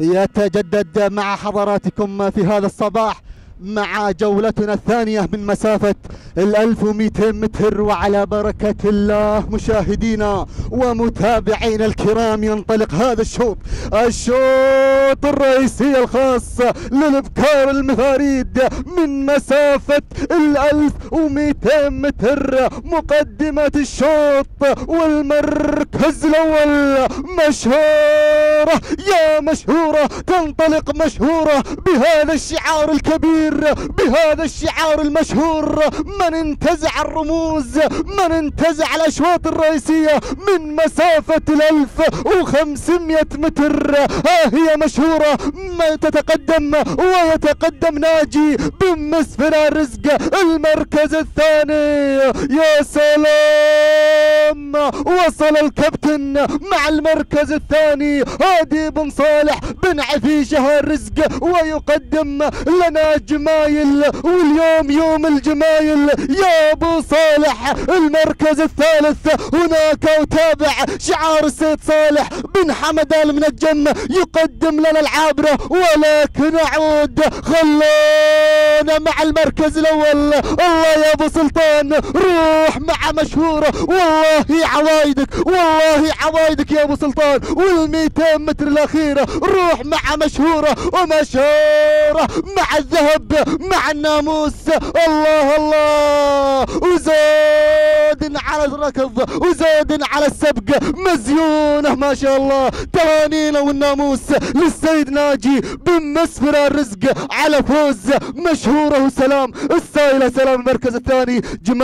يتجدد مع حضراتكم في هذا الصباح مع جولتنا الثانية من مسافة 1200 متر، وعلى بركة الله مشاهدينا ومتابعينا الكرام ينطلق هذا الشوط الرئيسي الخاص للابكار المفاريد من مسافة 1200 متر. مقدمة الشوط والمركز الأول مشهورة يا مشهورة، تنطلق مشهورة بهذا الشعار الكبير، بهذا الشعار المشهور: من انتزع الرموز، من انتزع الأشواط الرئيسية من مسافة 1500 متر. ها هي مشهورة ما تتقدم، ويتقدم ناجي بن مسفر الرزق المركز الثاني. يا سلام، وصل الكابتن مع المركز الثاني هادي بن صالح بن عفيشه الرزق، ويقدم لنا جمايل، واليوم يوم الجمايل يا ابو صالح. المركز الثالث هناك، وتابع شعار السيد صالح بن حمد المنجم يقدم لنا العابره، ولكن اعود خلونا مع المركز الاول. الله يا ابو سلطان، روح مع مشهوره، والله عوايدك، والله عوايدك يا ابو سلطان. وال200 متر الاخيره روح مع مشهوره، ومشهوره مع الذهب مع الناموس. الله الله، وزود على الركض، وزود على السبق، مزيونه ما شاء الله. تهانينا والناموس للسيد ناجي بن مسفر الرزق على فوز مشهوره. وسلام السائله، سلام المركز الثاني جمال.